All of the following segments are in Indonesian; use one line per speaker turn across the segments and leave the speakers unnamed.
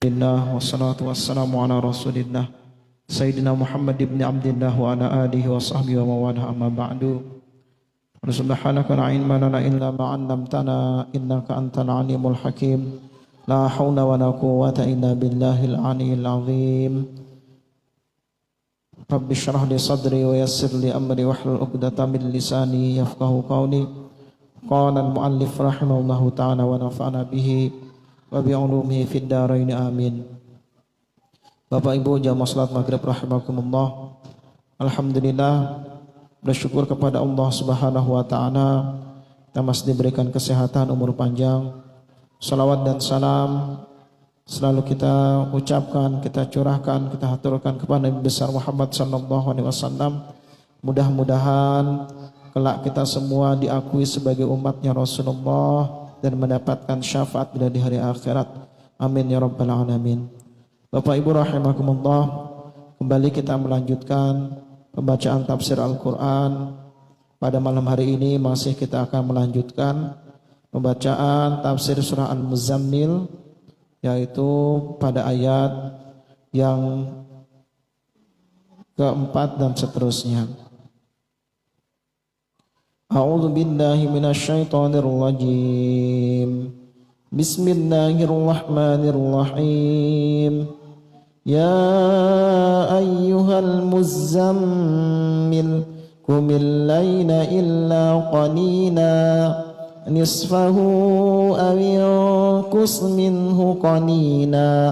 Alhamdulillah wassalatu wassalamu ala rasulillah Sayyidina Muhammad ibn Abdillah wa ala alihi wa sahbihi wa mawalah amma ba'du. Subhanaka la ilma lana illa ma 'allamtana innaka antal alimul hakim. La haula wa la quwwata illa billahil aliyyil azim. Rabbi shrah li sadri wa yassir li amri wahlul 'uqdatam min lisani yafqahu qawli. Qala al-muallif rahimahullahu ta'ala wa nafa'ana bihi wa bi'ulumihi fid dharain amin. Bapak Ibu jamaah salat maghrib rahimakumullah. Alhamdulillah, bersyukur kepada Allah Subhanahu wa taala yang masih diberikan kesehatan, umur panjang. Salawat dan salam selalu kita ucapkan, kita curahkan, kita haturkan kepada Nabi besar Muhammad sallallahu alaihi wasallam. Mudah-mudahan kelak kita semua diakui sebagai umatnya Rasulullah dan mendapatkan syafaat bila di hari akhirat. Amin ya rabbal alamin. Bapak Ibu rahimakumullah, kembali kita melanjutkan pembacaan tafsir Al-Quran. Pada malam hari ini masih kita akan melanjutkan pembacaan tafsir surah Al-Muzammil, yaitu pada ayat yang keempat dan seterusnya. A'udzu billahi minasyaitonir rajim. Bismillahirrahmanirrahim. Ya ayyuhal muzammil qumil laila illa qalila nisfahu aw yanqus minhu qalila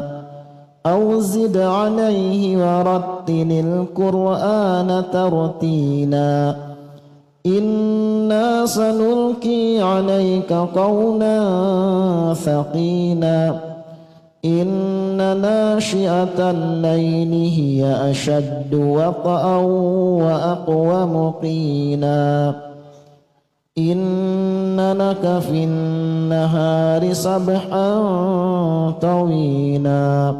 aw zid 'alayhi wa rattilil qur'ana tartila. Inna sanulki 'alaika qawlan thaqila. Inna nashi'atal layli hiya ashaddu waqa'an wa aqwamu qila. Inna laka fin nahari sabhan tawila.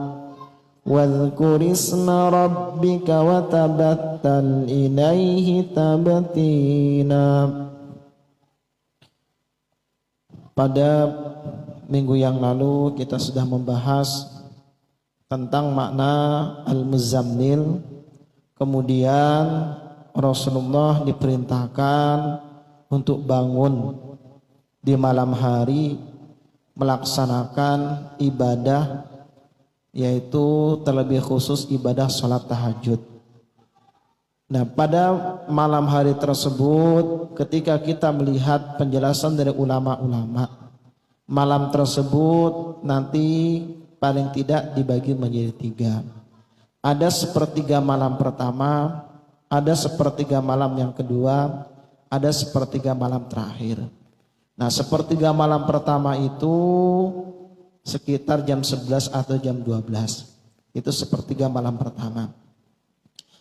Wadhkur isma rabbika wa tabattal ilaihi tabtila. Pada minggu yang lalu kita sudah membahas tentang makna Al-Muzammil. Kemudian Rasulullah diperintahkan untuk bangun di malam hari melaksanakan ibadah, yaitu terlebih khusus ibadah sholat tahajud. Nah, pada malam hari tersebut ketika kita melihat penjelasan dari ulama-ulama, malam tersebut nanti paling tidak dibagi menjadi tiga. Ada sepertiga malam pertama, ada sepertiga malam yang kedua, ada sepertiga malam terakhir. Nah, sepertiga malam pertama itu sekitar jam 11 atau jam 12. Itu sepertiga malam pertama.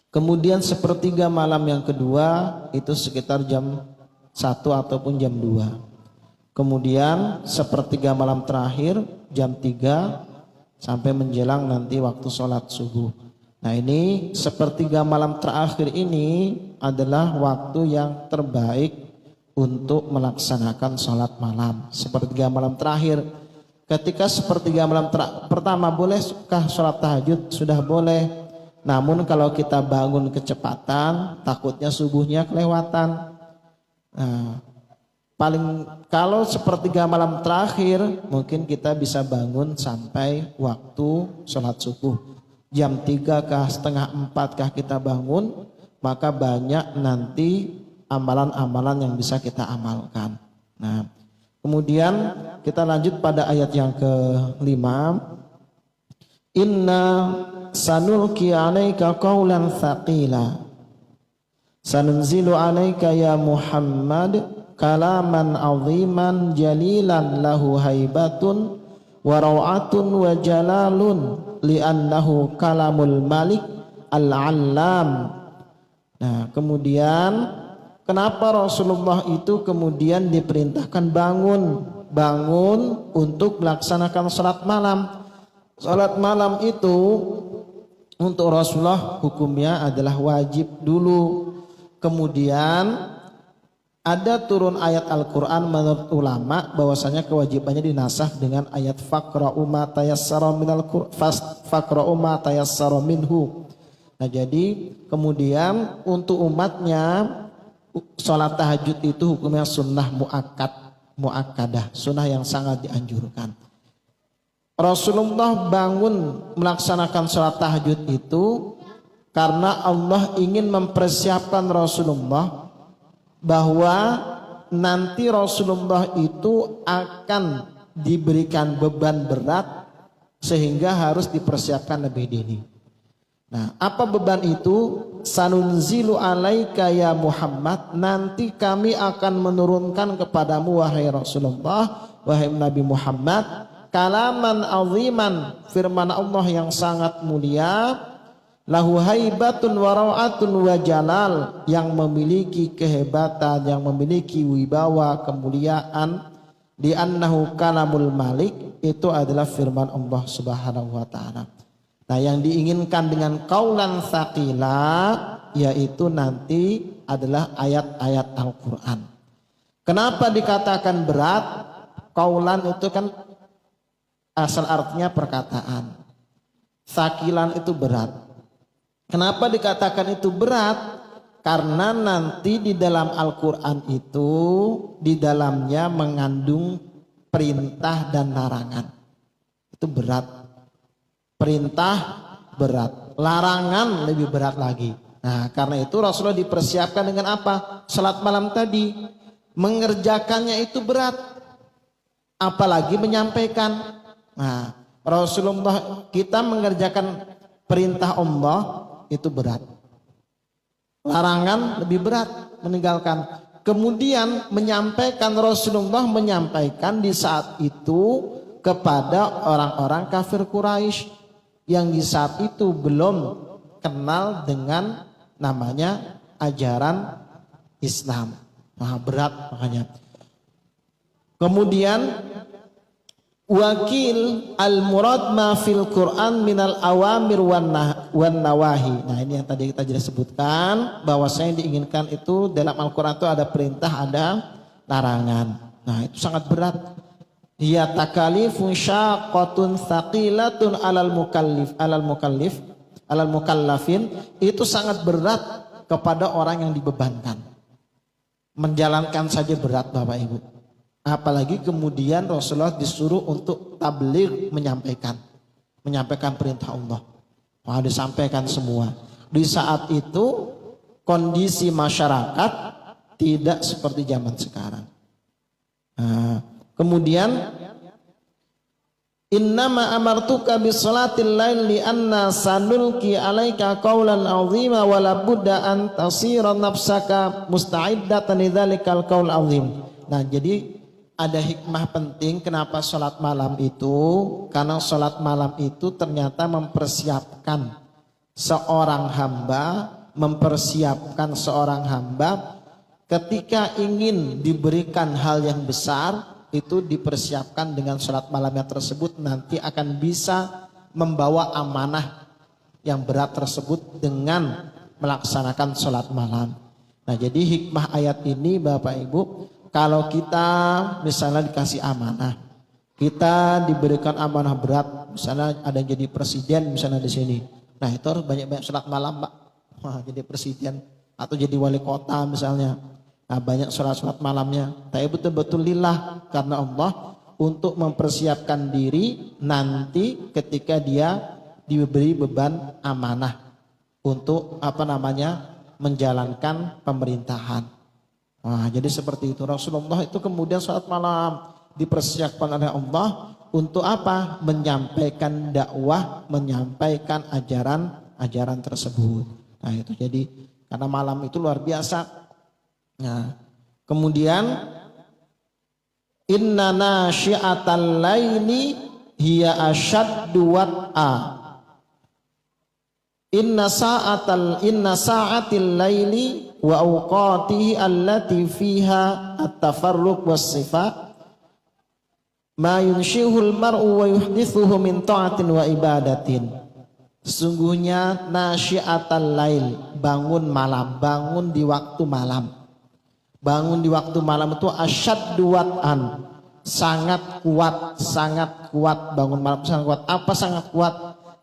Kemudian sepertiga malam yang kedua itu sekitar jam 1 ataupun jam 2. Kemudian sepertiga malam terakhir jam 3 sampai menjelang nanti waktu sholat subuh. Nah, ini sepertiga malam terakhir ini adalah waktu yang terbaik untuk melaksanakan sholat malam. Sepertiga malam terakhir. Ketika sepertiga malam pertama bolehkah sholat tahajud? Sudah boleh. Namun kalau kita bangun kecepatan, takutnya subuhnya kelewatan. Nah, kalau sepertiga malam terakhir mungkin kita bisa bangun sampai waktu sholat subuh. Jam 3 kah, setengah 4 kah kita bangun, maka banyak nanti amalan-amalan yang bisa kita amalkan. Nah, kemudian kita lanjut pada ayat yang ke-5. Inna sanulki 'alaika qawlan thaqila. Sanunzilu 'alaika ya Muhammad kalaman 'aziman jalilan lahu haibatun wa raw'atun wa jalalun li'annahu kalamul malik al-'allam. Nah, kemudian kenapa Rasulullah itu kemudian diperintahkan bangun untuk melaksanakan salat malam? Salat malam itu untuk Rasulullah hukumnya adalah wajib dulu. Kemudian
ada turun ayat Al-Quran menurut ulama bahwasanya kewajibannya dinasah dengan ayat faqra'u ma tayassara minhu. Nah jadi kemudian untuk umatnya sholat tahajud itu hukumnya sunnah muakkadah, sunnah yang sangat dianjurkan. Rasulullah bangun melaksanakan sholat tahajud itu karena Allah ingin mempersiapkan Rasulullah bahwa nanti Rasulullah itu akan diberikan beban berat sehingga harus dipersiapkan lebih dini. Nah, apa beban itu? Sanunzilu alaika ya Muhammad, nanti kami akan menurunkan kepadamu wahai Rasulullah, wahai Nabi Muhammad, kalaman aziman, firman Allah yang sangat mulia, lahu haibatun wa raw'atun wa jalal, yang memiliki kehebatan, yang memiliki wibawa, kemuliaan, di annahu kalamul malik, itu adalah firman Allah Subhanahu wa taala. Nah, yang diinginkan dengan qaulan tsaqila yaitu nanti adalah ayat-ayat Al-Qur'an. Kenapa dikatakan berat? Qaulan itu kan asal artinya perkataan. Tsaqilan itu berat. Kenapa dikatakan itu berat? Karena nanti di dalam Al-Quran itu di dalamnya mengandung perintah dan larangan. Itu berat. Perintah berat, larangan lebih berat lagi. Nah, karena itu Rasulullah dipersiapkan dengan apa? Salat malam tadi. Mengerjakannya itu berat, apalagi menyampaikan. Nah, Rasulullah kita mengerjakan perintah Allah itu berat. Larangan lebih berat, meninggalkan. Kemudian menyampaikan, Rasulullah menyampaikan di saat itu kepada orang-orang kafir Quraisy yang di saat itu belum kenal dengan namanya ajaran Islam. Nah, berat makanya. Kemudian wakil al-murad ma fil Quran minal awamir wan nawahi. Nah, ini yang tadi kita sudah sebutkan bahwasanya yang diinginkan itu dalam Al-Quran itu ada perintah, ada larangan. Nah, itu sangat berat. Hiya takalifun syaqqatun tsaqilatun alal mukallafin, itu sangat berat kepada orang yang dibebankan. Menjalankan saja berat Bapak Ibu. Apalagi kemudian Rasulullah disuruh untuk tabligh, menyampaikan perintah Allah. Wah, disampaikan semua. Di saat itu kondisi masyarakat tidak seperti zaman sekarang. Nah, kemudian innama amartuka bisolatil lail li anna sanulki alaika qaulan azima wa la budda an tasira nafsaka musta'iddatan lidzalikal qaul azim. Nah, jadi ada hikmah penting kenapa salat malam itu, karena salat malam itu ternyata mempersiapkan seorang hamba ketika ingin diberikan hal yang besar, itu dipersiapkan dengan sholat malamnya tersebut nanti akan bisa membawa amanah yang berat tersebut dengan melaksanakan sholat malam. Nah, jadi hikmah ayat ini Bapak Ibu, kalau kita misalnya dikasih amanah, kita diberikan amanah berat, misalnya ada yang jadi presiden misalnya di sini, nah itu harus banyak-banyak sholat malam Pak. Wah, jadi presiden atau jadi wali kota misalnya. Nah, banyak sholat malamnya. Tapi betul-betul lillah karena Allah untuk mempersiapkan diri nanti ketika dia diberi beban amanah untuk menjalankan pemerintahan. Nah, jadi seperti itu Rasulullah itu kemudian sholat malam dipersiapkan oleh Allah untuk apa? Menyampaikan dakwah, menyampaikan ajaran tersebut. Nah, itu jadi karena malam itu luar biasa. Nah, kemudian inna nasyi'atal laili hiya asyaddu wat'a. Inna sa'atil laili wa awqatihi allati fiha at-tafarruq was-sifat ma yunshihul mar'u wa yuhdithuhu min ta'atin wa ibadatin. Sesungguhnya nasyi'atal lail, bangun malam, bangun di waktu malam. Bangun di waktu malam itu asyaddu wat'an, sangat kuat bangun malam sangat kuat. Apa sangat kuat?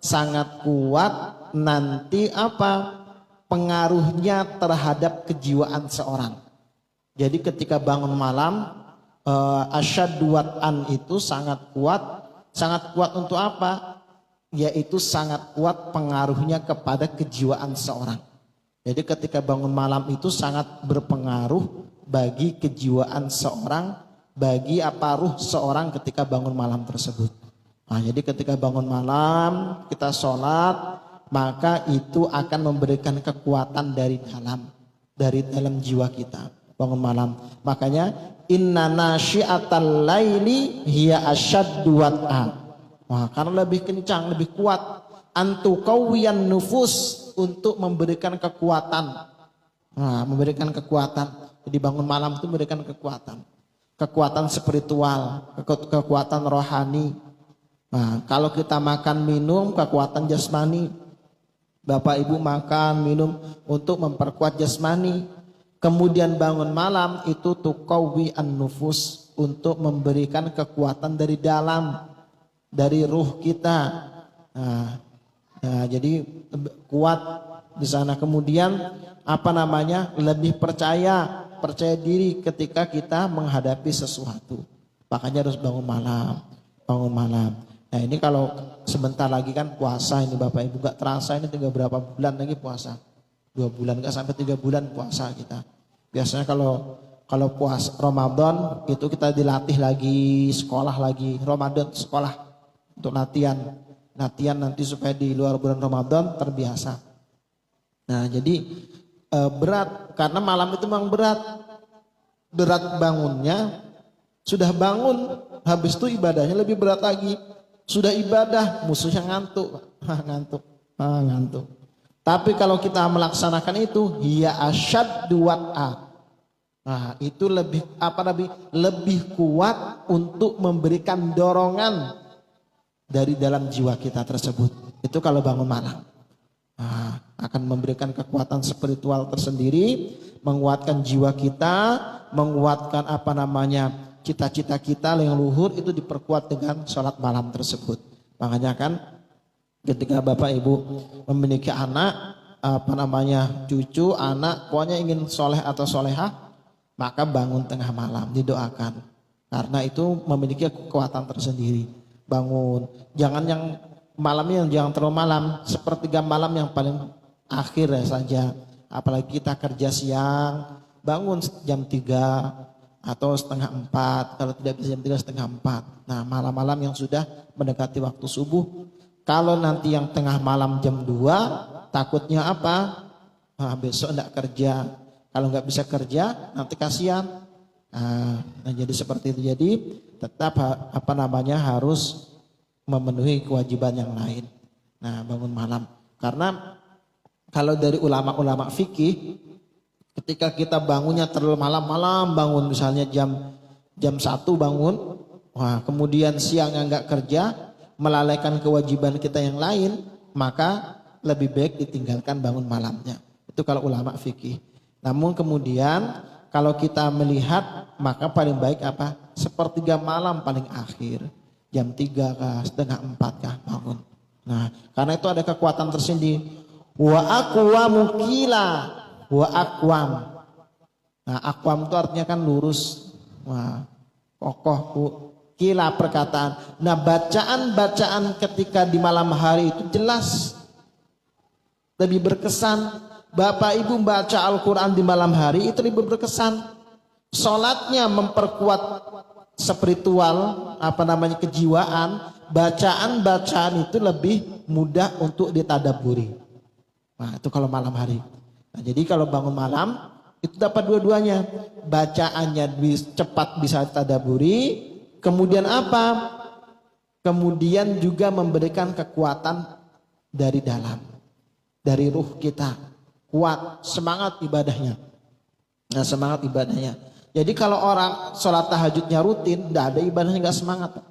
Sangat kuat nanti apa? Pengaruhnya terhadap kejiwaan seorang. Jadi ketika bangun malam asyaddu wat'an itu sangat kuat untuk apa? Yaitu sangat kuat pengaruhnya kepada kejiwaan seorang. Jadi ketika bangun malam itu sangat berpengaruh bagi kejiwaan seorang, bagi apa ruh seorang ketika bangun malam tersebut. Nah, jadi ketika bangun malam kita sholat, maka itu akan memberikan kekuatan dari dalam jiwa kita. Bangun malam. Makanya inna nasyi'atal laili hiya asyaddu wat'a. Wah, karena lebih kencang, lebih kuat. Antuqawwiyan nufus, untuk memberikan kekuatan. Nah, memberikan kekuatan. Jadi bangun malam itu memberikan kekuatan. Kekuatan spiritual, kekuatan rohani. Nah, kalau kita makan minum, kekuatan jasmani. Bapak Ibu makan minum untuk memperkuat jasmani. Kemudian bangun malam itu tuqawwi an-nufus, untuk memberikan kekuatan dari dalam, dari ruh kita. Nah, jadi kuat di sana. Kemudian lebih percaya diri ketika kita menghadapi sesuatu. Makanya harus bangun malam. Nah, ini kalau sebentar lagi kan puasa ini Bapak Ibu, gak terasa ini tinggal berapa bulan lagi puasa. 2 bulan, gak sampai 3 bulan puasa kita. Biasanya kalau puasa Ramadan itu kita dilatih lagi, sekolah lagi. Ramadan sekolah untuk latihan nanti supaya di luar bulan Ramadan terbiasa. Nah, jadi berat karena malam itu memang berat bangunnya. Sudah bangun, habis itu ibadahnya lebih berat lagi. Sudah ibadah, musuhnya ngantuk. Tapi kalau kita melaksanakan itu, hiya asyaddu wat'a. Nah, itu lebih kuat untuk memberikan dorongan dari dalam jiwa kita tersebut. Itu kalau bangun malam. Nah, akan memberikan kekuatan spiritual tersendiri, menguatkan jiwa kita, menguatkan cita-cita kita yang luhur itu diperkuat dengan sholat malam tersebut. Makanya kan ketika Bapak Ibu memiliki anak, cucu, anak, pokoknya ingin soleh atau solehah, maka bangun tengah malam, didoakan. Karena itu memiliki kekuatan tersendiri. Bangun, jangan yang malamnya jangan terlalu malam, sepertiga malam yang paling akhir saja. Apalagi kita kerja siang, bangun jam 3 atau setengah 4, kalau tidak bisa jam 3 setengah 4. Nah, malam-malam yang sudah mendekati waktu subuh. Kalau nanti yang tengah malam jam 2, takutnya apa? Nah, besok enggak kerja. Kalau enggak bisa kerja, nanti kasihan. Nah, jadi seperti itu. Jadi tetap harus memenuhi kewajiban yang lain. Nah, bangun malam. Karena kalau dari ulama-ulama fikih, ketika kita bangunnya terlalu malam-malam, bangun misalnya jam 1 bangun, kemudian siangnya enggak kerja, melalaikan kewajiban kita yang lain, maka lebih baik ditinggalkan bangun malamnya. Itu kalau ulama fikih. Namun kemudian kalau kita melihat, maka paling baik sepertiga malam paling akhir. Jam 3 kah, setengah 4 kah bangun. Nah, karena itu ada kekuatan tersendiri. Wa aqwamu qila wa aqwam. Nah, aqwam itu artinya kan lurus. Kokoh. Qila perkataan. Nah, bacaan ketika di malam hari itu jelas. Lebih berkesan. Bapak Ibu baca Al-Quran di malam hari itu lebih berkesan. Sholatnya memperkuat spiritual, kejiwaan. Bacaan itu lebih mudah untuk ditadaburi. Nah, itu kalau malam hari. Nah, jadi kalau bangun malam itu dapat dua-duanya. Bacaannya cepat bisa ditadaburi. Kemudian Kemudian juga memberikan kekuatan dari dalam, dari ruh kita. Kuat, semangat ibadahnya. Nah, semangat ibadahnya. Jadi kalau orang sholat tahajudnya rutin, tidak ada ibadahnya nggak semangat.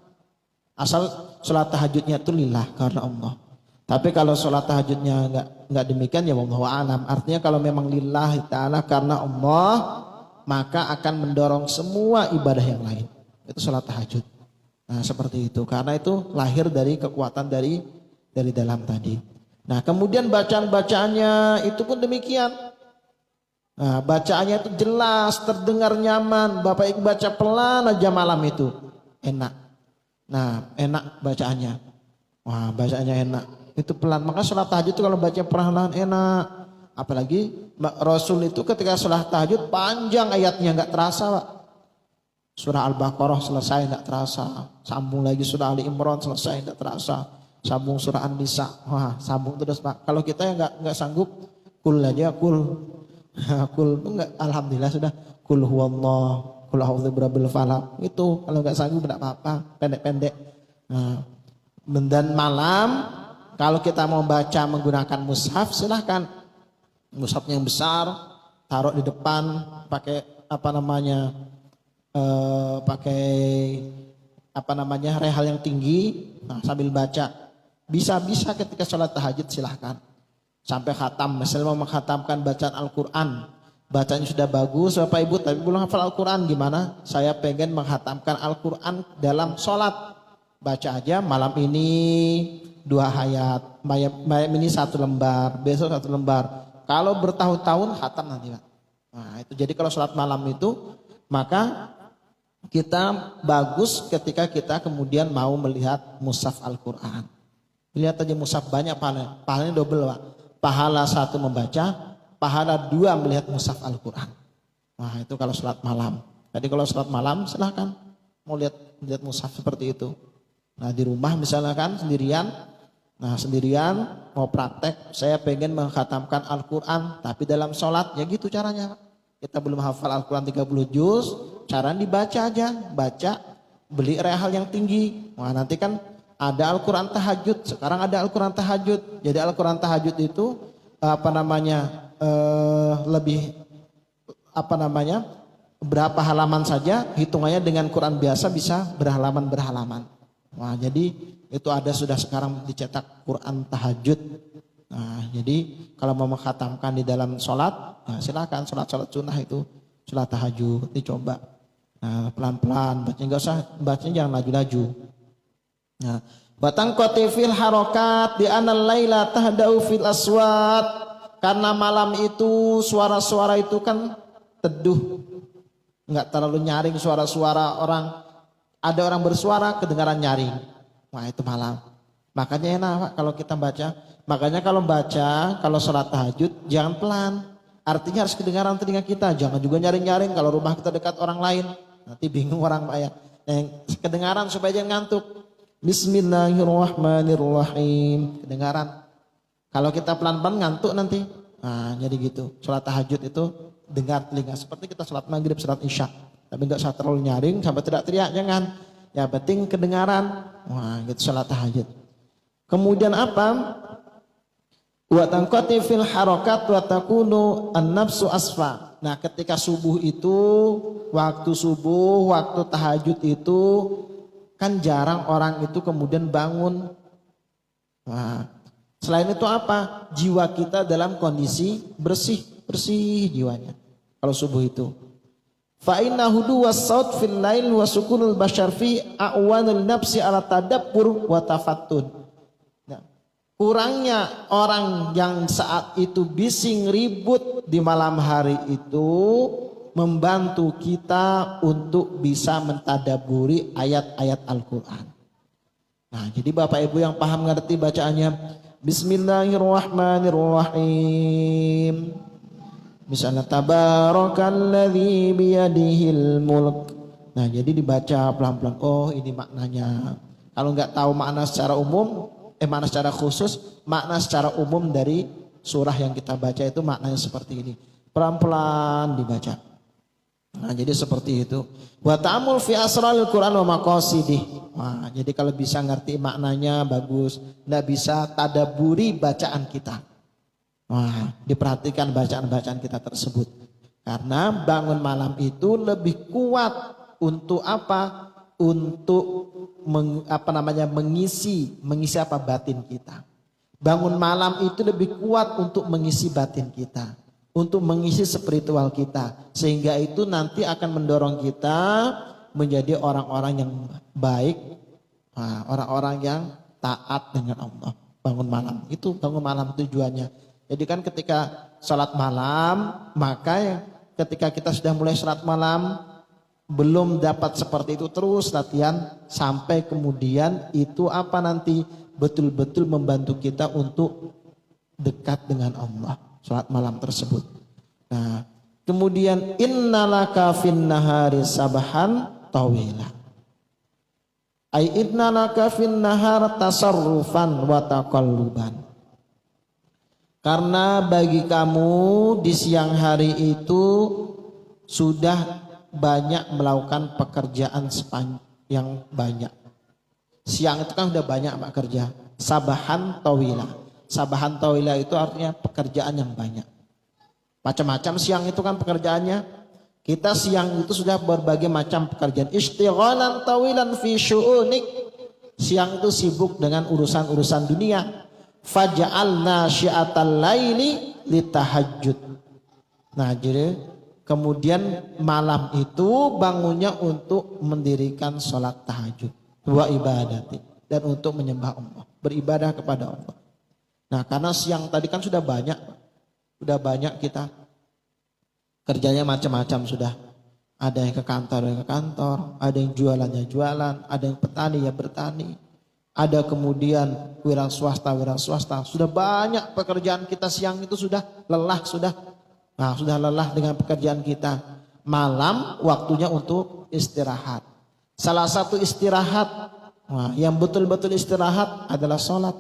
Asal sholat tahajudnya itu lillah, karena Allah. Tapi kalau sholat tahajudnya nggak demikian, ya wallahu a'lam. Artinya kalau memang lillah ta'ala karena Allah, maka akan mendorong semua ibadah yang lain. Itu sholat tahajud. Nah seperti itu, karena itu lahir dari kekuatan dari dalam tadi. Nah kemudian bacaan-bacaannya itu pun demikian. Nah bacaannya itu jelas, terdengar nyaman. Bapak Ibu baca pelan aja malam itu, enak. Nah enak bacaannya. Wah bacaannya enak, itu pelan. Maka sholat tahajud itu kalau baca perlahan enak. Apalagi Rasul itu ketika sholat tahajud panjang ayatnya, nggak terasa Pak. Surah Al-Baqarah selesai tidak terasa, sambung lagi surah Ali Imran selesai tidak terasa, sambung surah An-Nisa, wah sambung terus Pak. Kalau kita yang nggak sanggup, kul aja kul enggak, alhamdulillah sudah kul huwallah, kul a'udzu birabbil falaq. Itu kalau nggak sanggup tidak apa-apa, pendek-pendek. Nah, dan malam kalau kita mau baca menggunakan mushaf silahkan, mushafnya yang besar taruh di depan, pakai rehal yang tinggi, nah, sambil baca. Bisa ketika sholat tahajud silahkan sampai khatam. Misalnya mau mengkhatamkan bacaan Al-Quran, bacanya sudah bagus Bapak Ibu, tapi belum hafal Al-Quran, gimana? Saya pengen mengkhatamkan Al-Quran dalam sholat. Baca aja malam ini 2 ayat, malam ini 1 lembar, besok 1 lembar. Kalau bertahun-tahun khatam nanti Pak. Nah itu jadi kalau sholat malam itu maka kita bagus ketika kita kemudian mau melihat mushaf Al-Quran. Lihat aja mushaf banyak pahalanya double Pak. Pahala 1 membaca, pahala 2 melihat mushaf Al-Quran. Nah itu kalau sholat malam. Jadi kalau sholat malam silahkan mau lihat mushaf seperti itu. Nah di rumah misalkan sendirian, mau praktek, saya pengen mengkhatamkan Al-Quran tapi dalam sholat, ya gitu caranya Pak. Kita belum hafal Al-Quran 30 juz, caranya dibaca aja, beli rehal yang tinggi. Wah nanti kan ada Al-Quran tahajud, sekarang ada Al-Quran tahajud. Jadi Al-Quran tahajud itu berapa halaman saja, hitungannya dengan Quran biasa bisa berhalaman-berhalaman. Wah jadi itu ada sudah sekarang dicetak Quran tahajud. Nah jadi kalau mau mengkhatamkan di dalam sholat, nah silakan sholat sunnah itu, sholat tahajud dicoba. Nah pelan-pelan bacanya, nggak usah bacanya jangan laju-laju. Nah batang kotifil harokat di anal laila tahdau fil aswat, karena malam itu suara-suara itu kan teduh, nggak terlalu nyaring suara-suara orang. Ada orang bersuara kedengaran nyaring. Wah itu malam. Makanya enak Pak kalau kita baca. Makanya kalau sholat tahajud jangan pelan. Artinya harus kedengaran telinga kita. Jangan juga nyaring-nyaring kalau rumah kita dekat orang lain. Nanti bingung orang Pak ya. Yang kedengaran supaya jangan ngantuk. Bismillahirrahmanirrahim. Kedengaran. Kalau kita pelan-pelan ngantuk nanti. Nah jadi gitu. Sholat tahajud itu dengar telinga. Seperti kita sholat maghrib, sholat isya. Tapi enggak usah terlalu nyaring sampai teriak-teriak, jangan. Ya penting kedengaran. Wah gitu sholat tahajud. Kemudian apa? Wa tanqati fil harakat wa takunu an-nafsu asfa. Nah ketika subuh itu, waktu subuh, waktu tahajud itu kan jarang orang itu kemudian bangun. Nah, selain itu apa? Jiwa kita dalam kondisi bersih jiwanya. Kalau subuh itu. Fa inna hudu was-saut fil lail wa sukunul bashar fi a'wanul nafsi ala tadabbur wa tafattun. Nah, kurangnya orang yang saat itu bising ribut di malam hari itu membantu kita untuk bisa mentadaburi ayat-ayat Al-Quran. Nah, jadi Bapak Ibu yang paham ngerti bacaannya, Bismillahirrahmanirrahim. Misalnya tabarakalladzi biyadihil mulk. Nah jadi dibaca pelan-pelan. Oh ini maknanya. Kalau nggak tahu makna secara umum, makna secara khusus, makna secara umum dari surah yang kita baca itu maknanya seperti ini. Pelan-pelan dibaca. Nah jadi seperti itu. Wa ta'amul fi asraril Quran wa maqasidih. Nah jadi kalau bisa ngerti maknanya bagus. Nggak bisa tadaburi bacaan kita. Wah, diperhatikan bacaan-bacaan kita tersebut. Karena bangun malam itu lebih kuat untuk apa? Untuk mengisi batin kita. Bangun malam itu lebih kuat untuk mengisi batin kita. untuk mengisi spiritual kita, sehingga itu nanti akan mendorong kita menjadi orang-orang yang baik, orang-orang yang taat dengan Allah. Bangun malam, itu bangun malam tujuannya. Jadi kan ketika sholat malam, maka ketika kita sudah mulai sholat malam, belum dapat seperti itu, terus latihan sampai kemudian itu apa nanti betul-betul membantu kita untuk dekat dengan Allah, sholat malam tersebut. Nah, kemudian innalaka fin nahari sabahan tawila. Ai innalaka fin nahar tasarrufan wa taqalluban. Karena bagi kamu di siang hari itu sudah banyak melakukan pekerjaan yang banyak. Siang itu kan sudah banyak Pak kerja. Sabahan tawila. Sabahan tawila itu artinya pekerjaan yang banyak. Macam-macam siang itu kan pekerjaannya. Kita siang itu sudah berbagai macam pekerjaan. Ishtighalan tawilan fi syu'unik. Siang itu sibuk dengan urusan-urusan dunia. Faja'alna syi'atal laili litahajjud. Nah, jadi kemudian malam itu bangunnya untuk mendirikan sholat tahajud. Wa ibadati. Dan untuk menyembah Allah. Beribadah kepada Allah. Nah, karena siang tadi kan sudah banyak. Sudah banyak kita kerjanya macam-macam sudah. Ada yang ke kantor, ada yang jualannya jualan, ada yang petani ya bertani. Ada kemudian wira swasta. Sudah banyak pekerjaan kita siang itu sudah lelah sudah. Nah, sudah lelah dengan pekerjaan kita. Malam waktunya untuk istirahat. Salah satu istirahat yang betul-betul istirahat adalah sholat.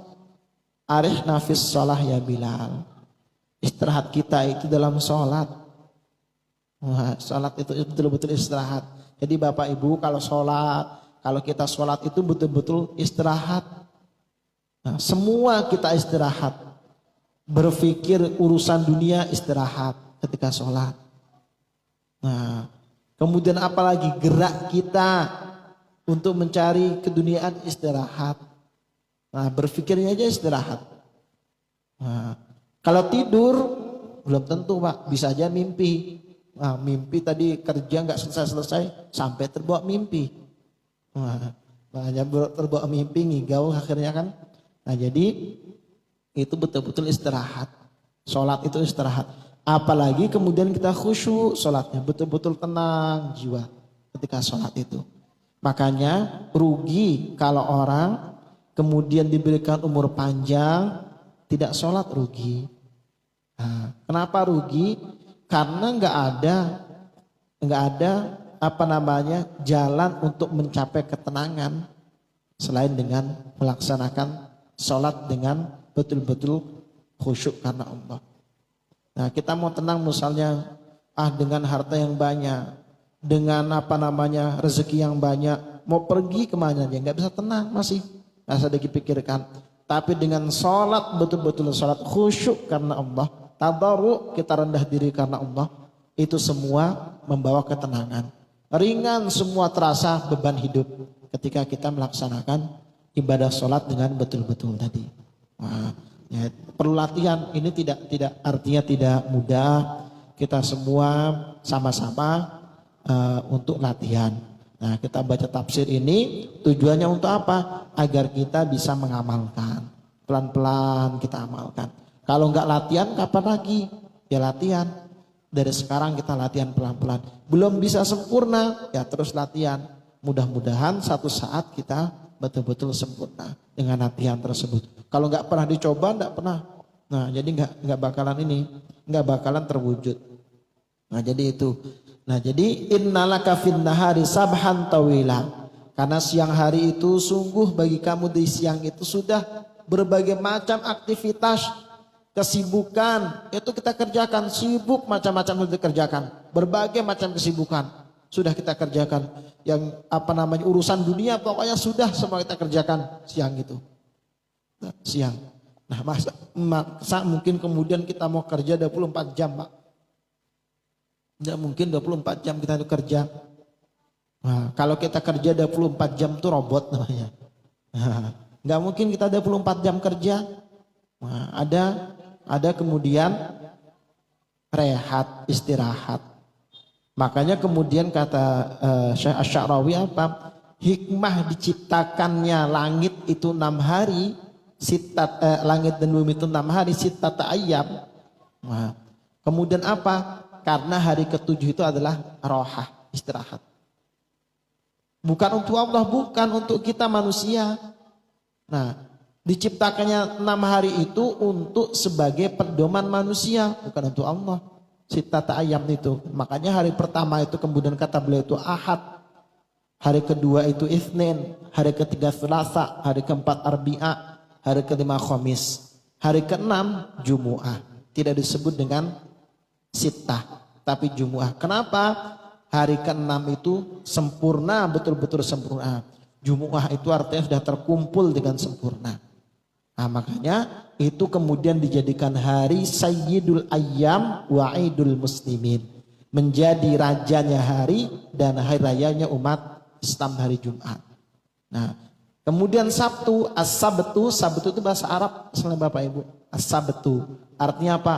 Arih nafis sholah ya Bilal. Istirahat kita itu dalam sholat. Sholat itu betul-betul istirahat. Jadi Bapak Ibu kalau sholat, kalau kita sholat itu betul-betul istirahat. Nah, semua kita istirahat. Berpikir urusan dunia istirahat ketika sholat. Nah, kemudian apalagi gerak kita untuk mencari keduniaan istirahat. Nah, berpikirnya aja istirahat. Nah, kalau tidur belum tentu Pak, bisa aja mimpi. Nah, mimpi tadi kerja nggak selesai sampai terbawa mimpi. Nah, terbawa mimpi ngigau akhirnya kan. Nah, jadi itu betul-betul istirahat. Sholat itu istirahat. Apalagi kemudian kita khusyuk sholatnya, betul-betul tenang jiwa ketika sholat itu. Makanya rugi kalau orang kemudian diberikan umur panjang tidak sholat, rugi. Nah, kenapa rugi? Karena nggak ada jalan untuk mencapai ketenangan selain dengan melaksanakan sholat dengan betul-betul khusyuk karena Allah. Nah, kita mau tenang misalnya dengan harta yang banyak, dengan rezeki yang banyak, mau pergi kemana dia nggak bisa tenang, masih dipikirkan. Tapi dengan sholat betul-betul sholat khusyuk karena Allah, tadarru kita rendah diri karena Allah, itu semua membawa ketenangan. Ringan semua terasa beban hidup ketika kita melaksanakan ibadah sholat dengan betul-betul tadi. Nah, ya, perlu latihan. Ini tidak artinya tidak mudah. Kita semua sama-sama untuk latihan. Nah, kita baca tafsir ini tujuannya untuk apa? Agar kita bisa mengamalkan. Pelan-pelan kita amalkan. Kalau nggak latihan kapan lagi? Ya latihan. Dari sekarang kita latihan pelan-pelan. Belum bisa sempurna, ya terus latihan. Mudah-mudahan satu saat kita betul-betul sempurna dengan latihan tersebut. Kalau nggak pernah dicoba, nggak pernah. Nah, jadi nggak bakalan terwujud. Nah, jadi itu. Nah, jadi innalaka fin nahari sabhan tawila. Karena siang hari itu sungguh bagi kamu di siang itu sudah berbagai macam aktivitas, kesibukan itu kita kerjakan, sibuk macam-macam sudah dikerjakan, berbagai macam kesibukan sudah kita kerjakan, yang urusan dunia pokoknya sudah semua kita kerjakan siang itu. Siang. Nah, masa mungkin kemudian kita mau kerja 24 jam, Pak? Tidak mungkin 24 jam kita itu kerja. Nah, kalau kita kerja 24 jam itu robot namanya. Nah, nggak mungkin kita 24 jam kerja. Nah, ada kemudian rehat, istirahat. Makanya kemudian kata Syekh Asy-Sya'rawi apa? Hikmah diciptakannya langit itu 6 hari, langit dan bumi itu 6 hari, sittata ayyam. Nah, kemudian apa? Karena hari ke-7 itu adalah rohah, istirahat. Bukan untuk Allah, bukan untuk kita manusia. Nah, diciptakannya 6 hari itu untuk sebagai pedoman manusia, bukan untuk Allah. Sittata ayyam itu. Makanya hari pertama itu kemudian kata beliau itu Ahad. Hari kedua itu Itsnin, hari ketiga Selasa, hari keempat Arbi'a, hari kelima Khamis, hari keenam Jumu'ah. Tidak disebut dengan sittah, tapi Jumu'ah. Kenapa? Hari keenam itu sempurna, betul-betul sempurna. Jumu'ah itu artinya sudah terkumpul dengan sempurna. Nah, makanya itu kemudian dijadikan hari Sayyidul Ayyam wa Idul Muslimin. Menjadi rajanya hari dan hari rayanya umat Islam hari Jumat. Nah, kemudian Sabtu, As-Sabtu, Sabtu itu bahasa Arab, misalnya Bapak Ibu. As-Sabtu artinya apa?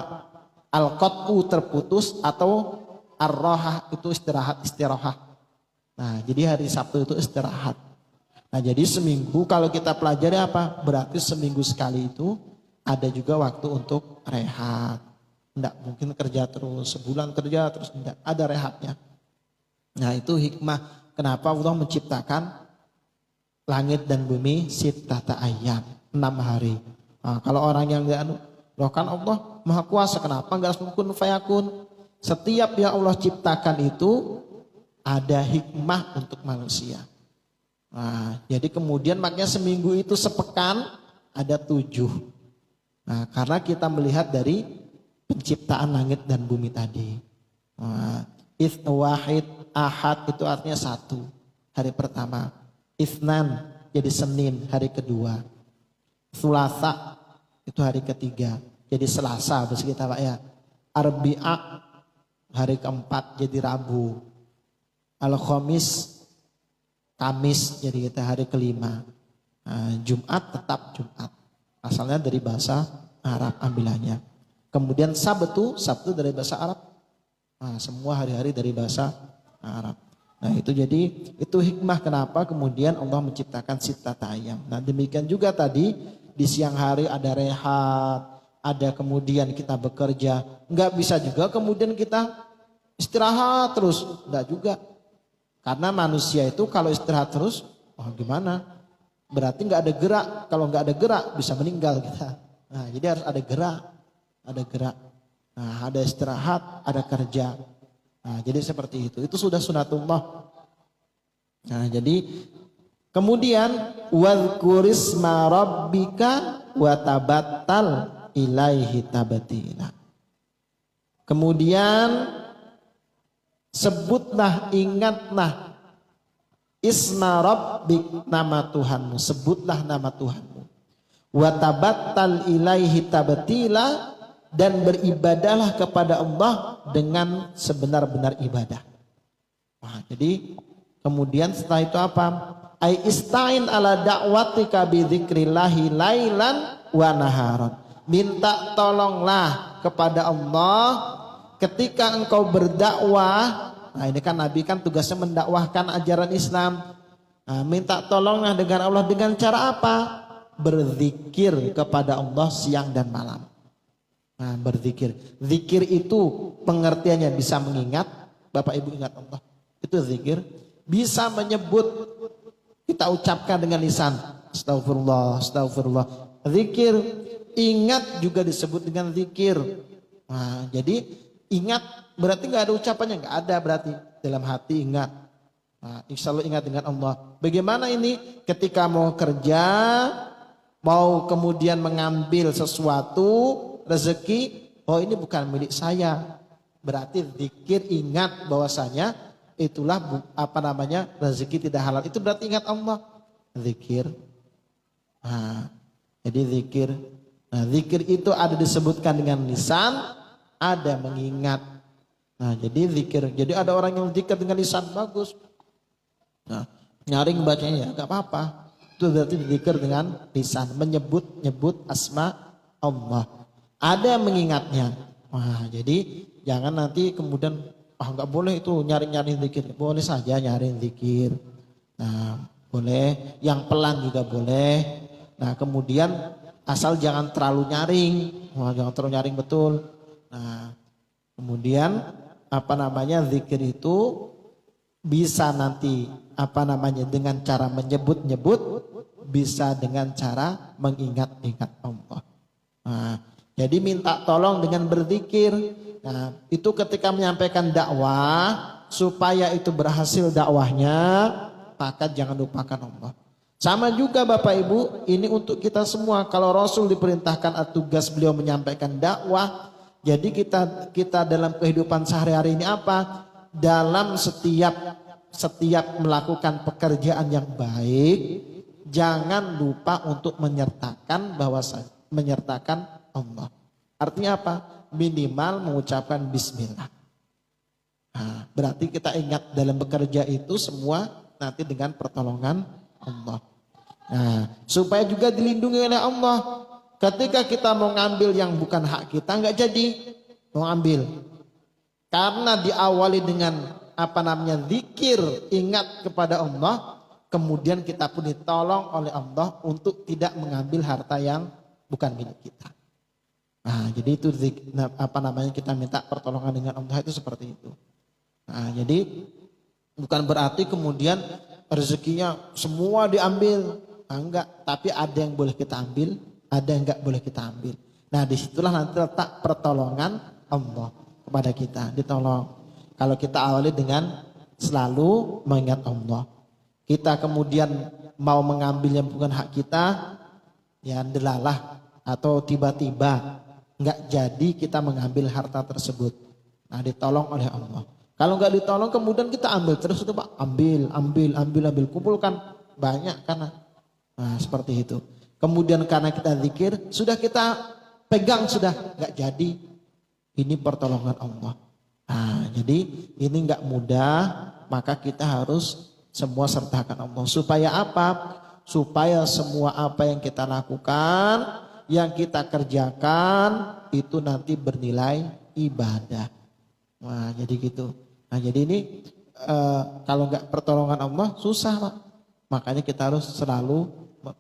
Al-Qat'u terputus atau Ar-Rohah itu istirahat. Nah, jadi hari Sabtu itu istirahat. Nah, jadi seminggu kalau kita pelajari apa? Berarti seminggu sekali itu ada juga waktu untuk rehat. Enggak mungkin kerja terus, sebulan kerja terus, enggak, ada rehatnya. Nah, itu hikmah kenapa Allah menciptakan langit dan bumi sittata ayyam, 6 hari. Nah, kalau orang yang enggak loh kan Allah Maha Kuasa, kenapa enggak langsung kun fayakun? Setiap yang Allah ciptakan itu ada hikmah untuk manusia. Nah, jadi kemudian makanya seminggu itu sepekan ada 7. Nah, karena kita melihat dari penciptaan langit dan bumi tadi. Nah, wahid, ahad itu artinya 1, hari pertama. Itsnan jadi Senin, hari kedua. Sulasa itu hari ketiga, jadi Selasa bahasa kita Pak ya. Arbi'a hari keempat jadi Rabu. Al-Khamis Kamis jadi kita hari kelima. Nah, Jumat tetap Jumat. Asalnya dari bahasa Arab ambilannya. Kemudian Sabtu dari bahasa Arab. Nah, semua hari-hari dari bahasa Arab. Nah, itu jadi itu hikmah kenapa kemudian Allah menciptakan sittata ayyam. Nah, demikian juga tadi di siang hari ada rehat, ada kemudian kita bekerja. Enggak bisa juga kemudian kita istirahat terus, enggak juga. Karena manusia itu kalau istirahat terus, gimana? Berarti nggak ada gerak. Kalau nggak ada gerak bisa meninggal kita. Nah, jadi harus ada gerak. Nah, ada istirahat, ada kerja. Nah, jadi seperti itu. Itu sudah sunatullah. Nah, jadi kemudian wadhkurisma rabbika wa tabattal ilaihi tabtila. Kemudian sebutlah, ingatlah isma rabbik, nama Tuhanmu, sebutlah nama Tuhanmu. Wa tabattal ilaihi tabtila, dan beribadahlah kepada Allah dengan sebenar-benar ibadah. Nah, jadi kemudian setelah itu apa? Ai istain ala da'watika bi dzikrillahi lailan wa naharan. Minta tolonglah kepada Allah ketika engkau berdakwah. Nah, ini kan Nabi kan tugasnya mendakwahkan ajaran Islam. Nah, minta tolonglah dengan Allah dengan cara apa? Berzikir kepada Allah siang dan malam. Nah, berzikir. Zikir itu pengertiannya bisa mengingat. Bapak Ibu ingat Allah. Itu zikir. Bisa menyebut, kita ucapkan dengan lisan. Astagfirullah, astagfirullah. Zikir. Ingat juga disebut dengan zikir. Nah, jadi ingat berarti nggak ada ucapannya, nggak ada berarti dalam hati ingat. Nah, selalu ingat dengan Allah. Bagaimana ini ketika mau kerja, mau kemudian mengambil sesuatu, rezeki, oh ini bukan milik saya. Berarti zikir, ingat bahwasanya itulah rezeki tidak halal. Itu berarti ingat Allah. Zikir. Nah, jadi zikir. Nah, zikir itu ada disebutkan dengan lisan, ada mengingat. Nah, jadi zikir. Jadi ada orang yang zikir dengan lisan bagus. Nah, nyaring bacanya ya gak apa-apa. Itu berarti zikir dengan lisan, menyebut asma Allah. Ada mengingatnya. Wah, jadi
Jangan nanti kemudian nggak boleh itu nyari-nyari zikir. Boleh saja nyari zikir. Nah, boleh. Yang pelan juga boleh. Nah, kemudian asal jangan terlalu nyaring. Jangan terlalu nyaring betul. Nah, kemudian zikir itu bisa nanti dengan cara menyebut-nyebut, bisa dengan cara mengingat-ingat Allah. Nah, jadi minta tolong dengan berzikir. Nah, itu ketika menyampaikan dakwah, supaya itu berhasil dakwahnya, maka jangan lupakan Allah. Sama juga Bapak Ibu, ini untuk kita semua. Kalau Rasul diperintahkan tugas beliau menyampaikan dakwah, jadi kita dalam kehidupan sehari-hari ini apa? Dalam setiap melakukan pekerjaan yang baik, jangan lupa untuk menyertakan Allah. Artinya apa? Minimal mengucapkan bismillah. Nah, berarti kita ingat dalam bekerja itu semua nanti dengan pertolongan Allah. Nah, supaya juga dilindungi oleh Allah. Ketika kita mau ngambil yang bukan hak kita, nggak jadi mau ambil. Karena diawali dengan zikir, ingat kepada Allah, kemudian kita pun ditolong oleh Allah untuk tidak mengambil harta yang bukan milik kita. Nah, jadi itu kita minta pertolongan dengan Allah itu seperti itu. Nah, jadi bukan berarti kemudian rezekinya semua diambil. Nah, enggak, tapi ada yang boleh kita ambil, ada yang enggak boleh kita ambil. Nah, disitulah nanti letak pertolongan Allah kepada kita, ditolong. Kalau kita awali dengan selalu mengingat Allah. Kita kemudian mau mengambil yang bukan hak kita, ya delalah, atau tiba-tiba enggak jadi kita mengambil harta tersebut. Nah, ditolong oleh Allah. Kalau enggak ditolong kemudian kita ambil terus, itu Pak, ambil, kumpulkan banyak karena seperti itu. Kemudian karena kita zikir, sudah kita pegang, sudah enggak jadi. Ini pertolongan Allah. Nah, jadi ini enggak mudah, maka kita harus semua sertakan Allah. Supaya apa? Supaya semua apa yang kita lakukan, yang kita kerjakan itu nanti bernilai ibadah. Nah, jadi gitu. Nah, jadi ini kalau enggak pertolongan Allah susah, Pak. Makanya kita harus selalu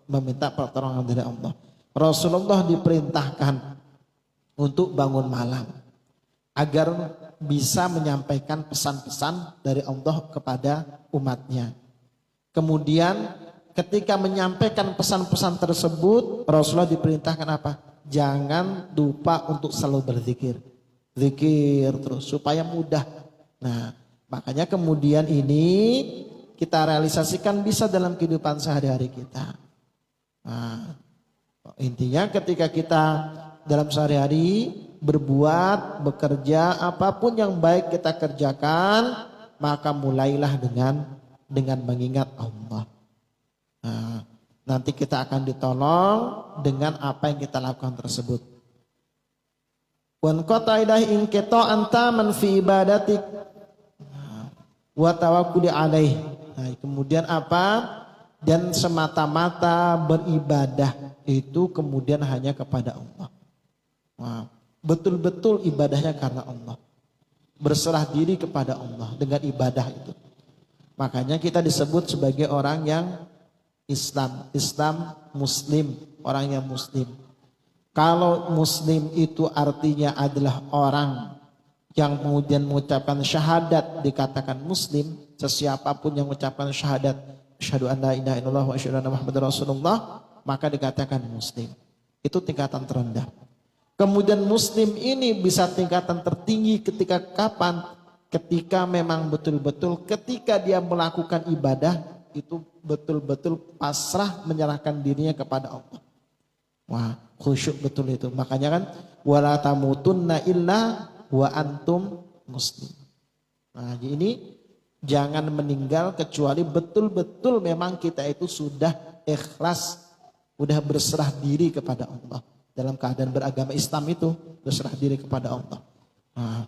meminta pertolongan dari Allah. Rasulullah diperintahkan untuk bangun malam agar bisa menyampaikan pesan-pesan dari Allah kepada umatnya. Kemudian ketika menyampaikan pesan-pesan tersebut, Rasulullah diperintahkan apa? Jangan lupa untuk selalu berzikir. Zikir terus supaya mudah. Nah, makanya kemudian ini kita realisasikan bisa dalam kehidupan sehari-hari kita. Nah, intinya ketika kita dalam sehari-hari berbuat, bekerja, apapun yang baik kita kerjakan, maka mulailah dengan mengingat Allah. Nah, nanti kita akan ditolong dengan apa yang kita lakukan tersebut. Wan qata ilahi in qata anta man fi ibadatik wa tawakkuli alaih. Nah, kemudian apa? Dan semata-mata beribadah itu kemudian hanya kepada Allah. Nah, betul-betul ibadahnya karena Allah. Berserah diri kepada Allah dengan ibadah itu. Makanya kita disebut sebagai orang yang Islam Muslim, orang yang Muslim. Kalau Muslim itu artinya adalah orang yang kemudian mengucapkan syahadat dikatakan Muslim. Sesiapapun yang mengucapkan syahadat asyhadu an la ilaha illallah wa asyhadu anna muhammadar rasulullah, maka dikatakan Muslim. Itu tingkatan terendah. Kemudian Muslim ini bisa tingkatan tertinggi ketika kapan? Ketika memang betul-betul ketika dia melakukan ibadah itu betul-betul pasrah menyerahkan dirinya kepada Allah. Wah, khusyuk betul itu. Makanya kan wala tamutunna illa wa antum muslim. Nah, ini jangan meninggal kecuali betul-betul memang kita itu sudah ikhlas, sudah berserah diri kepada Allah. Dalam keadaan beragama Islam itu berserah diri kepada Allah. Nah,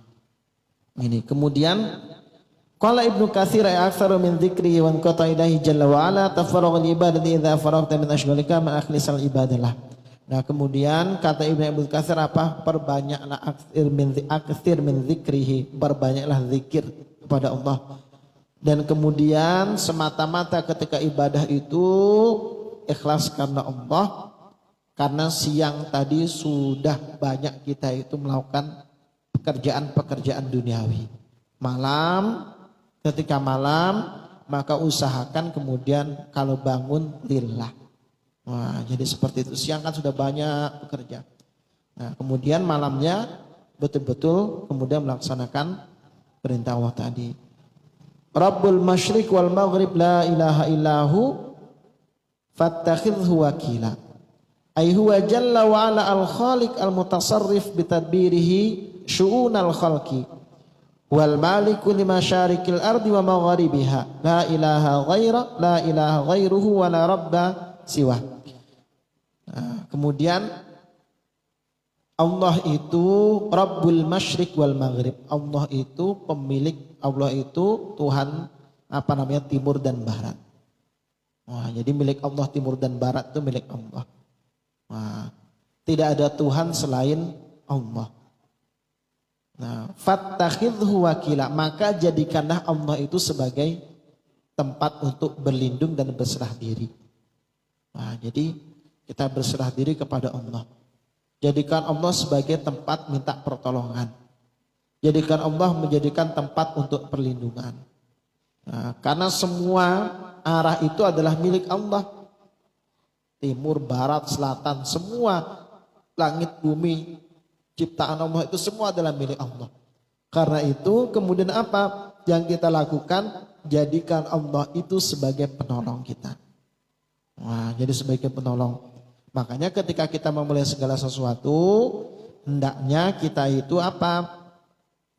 ini kemudian qala Ibnu Katsir aktsaru min dzikri wa qata ilahi jalla wa ala tafarragul ibadati idza faragta min asghalika ma akhlisal ibadalah. Nah kemudian kata Ibnu Abil Katsir apa? Perbanyaklah aktsir min dzikrihi, perbanyaklah zikir kepada Allah. Dan kemudian semata-mata ketika ibadah itu ikhlas karena Allah, karena siang tadi sudah banyak kita itu melakukan pekerjaan-pekerjaan duniawi. Malam, ketika malam maka usahakan kemudian kalau bangun lillah. Wah, jadi seperti itu. Siang kan sudah banyak bekerja. Nah, kemudian malamnya betul-betul kemudian melaksanakan perintah Allah tadi. Rabbul masyriq wal maghrib la ilaha illahu fattakhidhu wakila. Ay huwa jalla wa ala al khaliq al mutasarrif bi tadbirihi syu'unal khalqi wal maliku li masyarikil ardi wa magharibiha. La ilaha ghairuhu wa la rabba siwa. Nah, kemudian Allah itu Rabbul Masyriq wal Maghrib. Allah itu pemilik, Allah itu Tuhan timur dan barat. Wah, jadi milik Allah timur dan barat itu milik Allah. Wah, tidak ada Tuhan selain Allah. Nah, fattakhidhu wakila, maka jadikanlah Allah itu sebagai tempat untuk berlindung dan berserah diri. Nah, jadi kita berserah diri kepada Allah. Jadikan Allah sebagai tempat minta pertolongan. Jadikan Allah menjadikan tempat untuk perlindungan. Nah, karena semua arah itu adalah milik Allah. Timur, barat, selatan, semua langit, bumi, ciptaan Allah itu semua adalah milik Allah. Karena itu kemudian apa yang kita lakukan? Jadikan Allah itu sebagai penolong kita. Wah, jadi sebagai penolong. Makanya ketika kita memulai segala sesuatu, hendaknya kita itu apa?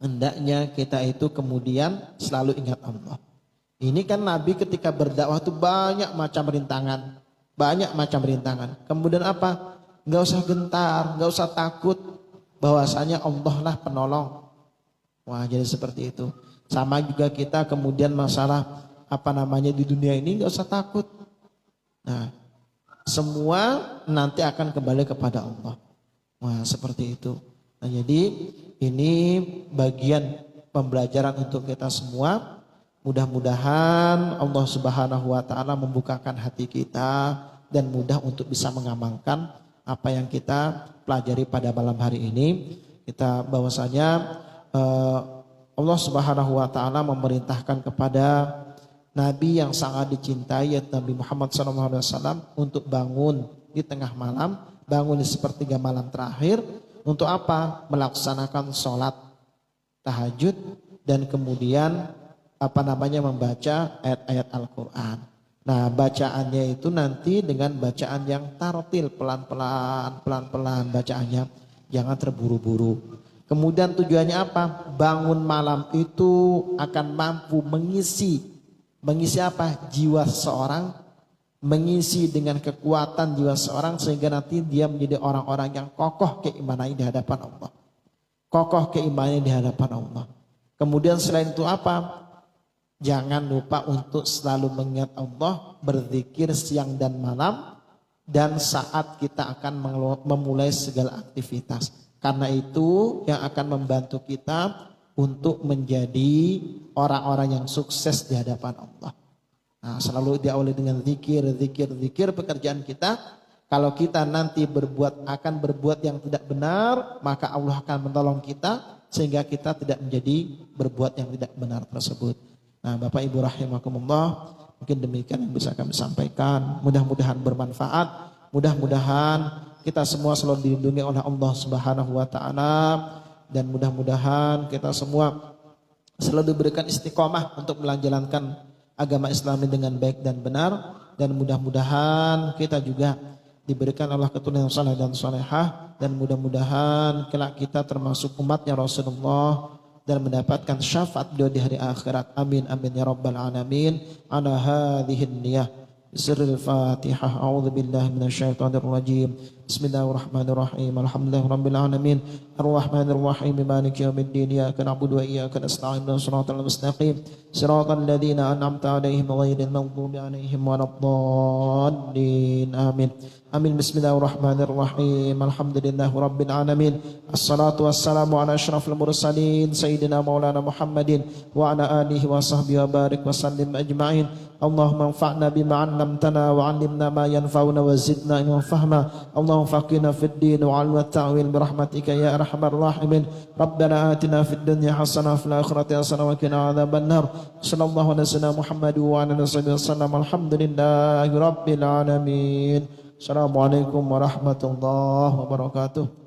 Hendaknya kita itu kemudian selalu ingat Allah. Ini kan Nabi ketika berdakwah itu banyak macam rintangan. Banyak macam rintangan. Kemudian apa? Enggak usah gentar, enggak usah takut. Bahwasanya Allah lah penolong. Wah, jadi seperti itu. Sama juga kita kemudian masalah di dunia ini enggak usah takut. Nah, semua nanti akan kembali kepada Allah. Wah, seperti itu. Nah, jadi ini bagian pembelajaran untuk kita semua. Mudah-mudahan Allah Subhanahu wa taala membukakan hati kita dan mudah untuk bisa mengamalkan apa yang kita pelajari pada malam hari ini. Kita bahwasanya Allah Subhanahu wa taala memerintahkan kepada Nabi yang sangat dicintai yaitu Nabi Muhammad SAW untuk bangun di tengah malam, bangun di sepertiga malam terakhir untuk apa? Melaksanakan sholat tahajud dan kemudian membaca ayat-ayat Al-Quran. Nah, bacaannya itu nanti dengan bacaan yang tartil, pelan-pelan bacaannya, jangan terburu-buru. Kemudian tujuannya apa? Bangun malam itu akan mampu mengisi apa? Jiwa seseorang, mengisi dengan kekuatan jiwa seseorang sehingga nanti dia menjadi orang-orang yang kokoh keimanannya di hadapan Allah. Kokoh keimanannya di hadapan Allah. Kemudian selain itu apa? Jangan lupa untuk selalu mengingat Allah, berzikir siang dan malam dan saat kita akan memulai segala aktivitas. Karena itu yang akan membantu kita untuk menjadi orang-orang yang sukses di hadapan Allah. Nah, selalu diawali dengan zikir pekerjaan kita. Kalau kita nanti akan berbuat yang tidak benar, maka Allah akan menolong kita sehingga kita tidak menjadi berbuat yang tidak benar tersebut. Nah, Bapak Ibu rahimakumullah, mungkin demikian yang bisa kami sampaikan. Mudah-mudahan bermanfaat. Mudah-mudahan kita semua selalu dilindungi oleh Allah Subhanahu wa taala. Dan mudah-mudahan kita semua selalu diberikan istiqomah untuk menjalankan agama Islam dengan baik dan benar. Dan mudah-mudahan kita juga diberikan Allah keturunan saleh dan salehah. Dan mudah-mudahan kelak kita termasuk umatnya Rasulullah dan mendapatkan syafaat beliau di hari akhirat. Amin amin ya rabbal alamin. Ala hadhihi niyah. بسر الفاتحة. أعوذ بالله من الشيطان الرجيم. بسم الله الرحمن الرحيم. الحمد لله رب العالمين الرحمن الرحيم مالك يوم الدين إياك نعبد وإياك نستعين صراط المستقيم صراط الذين أنعمت عليهم غير المغضوب عليهم ولا الضالين آمين. Amin. Bismillahirrahmanirrahim. Alhamdulillahi Rabbil Alamin. Assalatu wassalamu ala ashrafil mursalin Sayyidina Maulana Muhammadin wa ala alihi wa sahbihi wa barik wa sallim ajma'in. Allahumma anfa'na bima 'allamtana wa 'allimna ma yanfa'una wa zidna ilman fahma. Allahumma faqihna fid din wa 'allimna at-ta'wil bi rahmatika ya arhamar rahimin. Rabbana atina fid dunya hasanah wa fil akhirati hasanah wa qina adzaban nar. Sallallahu alaihi wasallam Muhammad wa ala alihi wasallam. Alhamdulillahi Rabbil Alamin. Assalamualaikum warahmatullahi wabarakatuh.